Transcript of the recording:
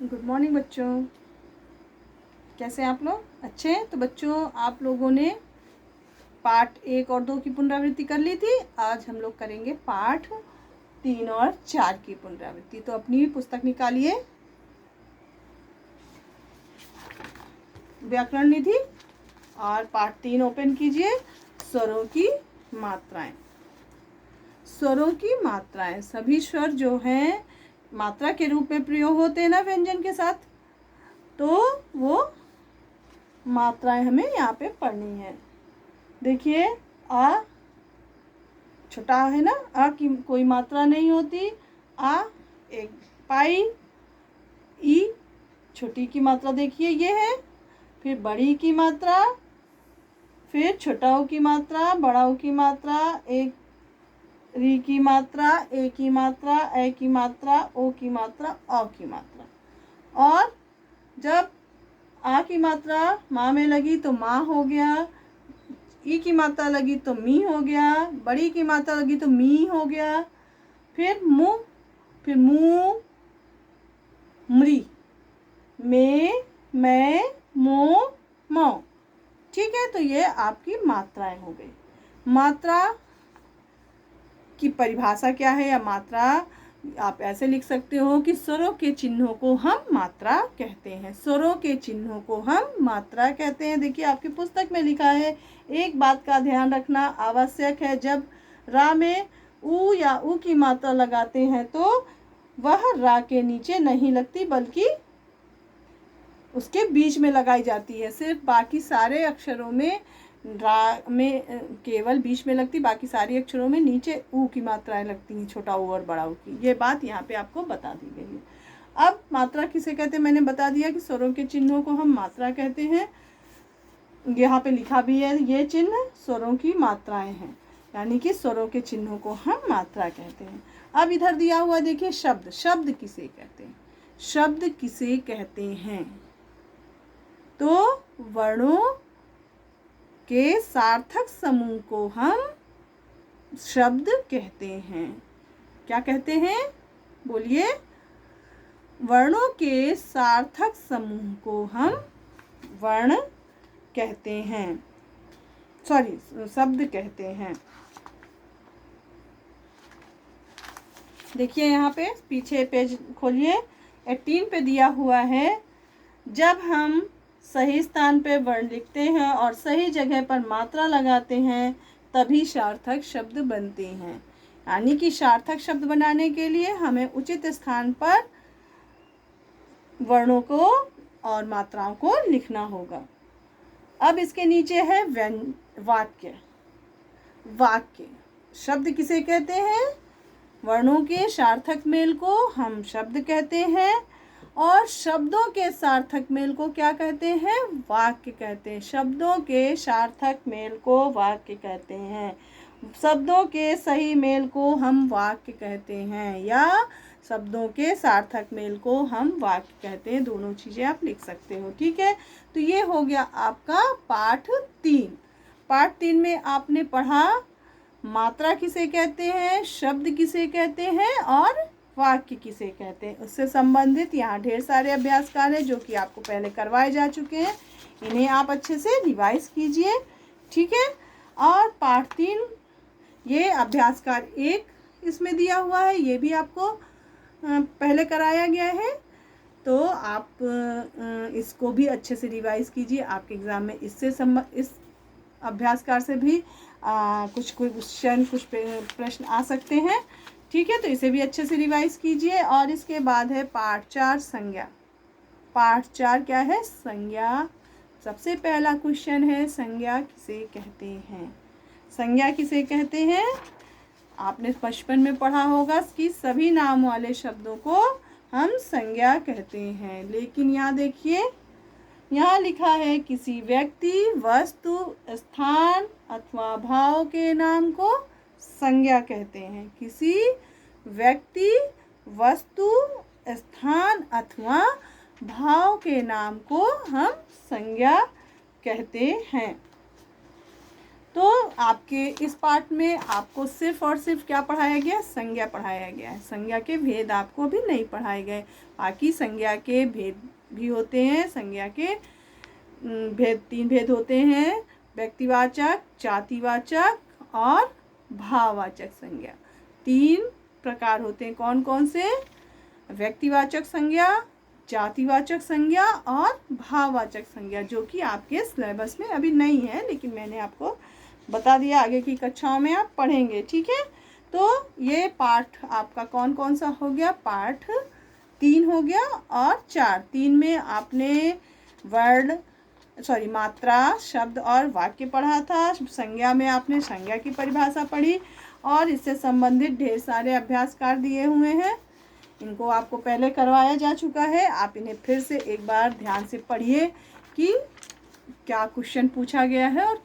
Good morning बच्चों, कैसे हैं आप लोग? अच्छे हैं? तो बच्चों, आप लोगों ने पाठ 1 और 2 की पुनरावृत्ति कर ली थी। आज हम लोग करेंगे पाठ 3 और 4 की पुनरावृत्ति। तो अपनी पुस्तक निकालिए, व्याकरण निधि, और पाठ 3 ओपन कीजिए। स्वरों की मात्राएं। स्वरों की मात्राएं, सभी स्वर जो हैं मात्रा के रूप में प्रयोग होते हैं ना व्यंजन के साथ, तो वो मात्राएं हमें यहाँ पे पढ़नी है। देखिए, आ छोटा है ना, आ की कोई मात्रा नहीं होती। आ एक पाई। ई छोटी की मात्रा देखिए ये है, फिर बड़ी की मात्रा, फिर छोटा ओ की मात्रा, बड़ा ओ की मात्रा, एक री की मात्रा, ए की मात्रा, ए की मात्रा, ओ की मात्रा, औ की मात्रा। और जब आ की मात्रा माँ में लगी तो माँ हो गया, ई की मात्रा लगी तो मी हो गया, बड़ी की मात्रा लगी तो मी हो गया, फिर मु, फिर मु, मृ, में, मैं, मो, मौ। ठीक है, तो ये आपकी मात्राएं हो गई। मात्रा की परिभाषा क्या है, या मात्रा आप ऐसे लिख सकते हो कि स्वरों के चिन्हों को हम मात्रा कहते हैं। स्वरों के चिन्हों को हम मात्रा कहते हैं। देखिए, आपकी पुस्तक में लिखा है। एक बात का ध्यान रखना आवश्यक है, जब रा में ऊ या ऊ की मात्रा लगाते हैं तो वह रा के नीचे नहीं लगती, बल्कि उसके बीच में लगाई जाती है। सिर्फ बाकी सारे अक्षरों में रा में केवल बीच में लगती, बाकी सारे अक्षरों में नीचे ऊ की मात्राएं लगती हैं, छोटा ऊ और बड़ा ऊ की। ये बात यहाँ पे आपको बता दी गई है। अब मात्रा किसे कहते हैं मैंने बता दिया कि स्वरों के चिन्हों को हम मात्रा कहते हैं। यहाँ पे लिखा भी है, ये चिन्ह स्वरों की मात्राएं हैं, यानी कि स्वरों के चिन्हों को हम मात्रा कहते हैं। अब इधर दिया हुआ देखिए शब्द। शब्द किसे कहते हैं? शब्द किसे कहते हैं? तो वर्णों के सार्थक समूह को हम शब्द कहते हैं। क्या कहते हैं? बोलिए। वर्णों के सार्थक समूह को हम वर्ण कहते हैं, सॉरी शब्द कहते हैं। देखिए, यहाँ पे पीछे पेज खोलिए, 18 पे दिया हुआ है। जब हम सही स्थान पे वर्ण लिखते हैं और सही जगह पर मात्रा लगाते हैं, तभी सार्थक शब्द बनते हैं। यानी कि सार्थक शब्द बनाने के लिए हमें उचित स्थान पर वर्णों को और मात्राओं को लिखना होगा। अब इसके नीचे है वाक्य। वाक्य शब्द किसे कहते हैं? वर्णों के सार्थक मेल को हम शब्द कहते हैं, और शब्दों के सार्थक मेल को क्या कहते हैं? वाक्य कहते हैं। शब्दों के सार्थक मेल को वाक्य कहते हैं। शब्दों के सही मेल को हम वाक्य कहते हैं, या शब्दों के सार्थक मेल को हम वाक्य कहते हैं। दोनों चीज़ें आप लिख सकते हो। ठीक है, तो ये हो गया आपका पाठ 3। पाठ 3 में आपने पढ़ा मात्रा किसे कहते हैं, शब्द किसे कहते हैं, और वाक्य किसे कहते हैं। उससे संबंधित यहाँ ढेर सारे अभ्यास कार्य हैं जो कि आपको पहले करवाए जा चुके हैं। इन्हें आप अच्छे से रिवाइज कीजिए। ठीक है, और पाठ 3 ये अभ्यास कार्य 1 इसमें दिया हुआ है, ये भी आपको पहले कराया गया है। तो आप इसको भी अच्छे से रिवाइज कीजिए। आपके एग्ज़ाम में इस अभ्यास कार्य से भी कुछ क्वेश्चन, कुछ प्रश्न आ सकते हैं। ठीक है, तो इसे भी अच्छे से रिवाइज कीजिए। और इसके बाद है पाठ 4 संज्ञा। पाठ 4 क्या है? संज्ञा। सबसे पहला क्वेश्चन है, संज्ञा किसे कहते हैं? संज्ञा किसे कहते हैं? आपने बचपन में पढ़ा होगा कि सभी नाम वाले शब्दों को हम संज्ञा कहते हैं। लेकिन यहाँ देखिए, यहाँ लिखा है किसी व्यक्ति, वस्तु, स्थान अथवा भाव के नाम को संज्ञा कहते हैं। किसी व्यक्ति, वस्तु, स्थान अथवा भाव के नाम को हम संज्ञा कहते हैं। तो आपके इस पार्ट में आपको सिर्फ और सिर्फ क्या पढ़ाया गया, संज्ञा पढ़ाया गया है। संज्ञा के भेद आपको भी नहीं पढ़ाए गए। बाकी संज्ञा के भेद भी होते हैं। संज्ञा के तीन भेद होते हैं, व्यक्तिवाचक, जातिवाचक और भाववाचक संज्ञा। 3 प्रकार होते हैं। कौन कौन से? व्यक्तिवाचक संज्ञा, जातिवाचक संज्ञा और भाववाचक संज्ञा, जो कि आपके सिलेबस में अभी नहीं है, लेकिन मैंने आपको बता दिया, आगे की कक्षाओं में आप पढ़ेंगे। ठीक है, तो ये पाठ आपका कौन कौन सा हो गया? पाठ 3 हो गया और 4। 3 में आपने मात्रा, शब्द और वाक्य पढ़ा था। संज्ञा में आपने संज्ञा की परिभाषा पढ़ी और इससे संबंधित ढेर सारे अभ्यास कार्य दिए हुए हैं। इनको आपको पहले करवाया जा चुका है। आप इन्हें फिर से एक बार ध्यान से पढ़िए कि क्या क्वेश्चन पूछा गया है और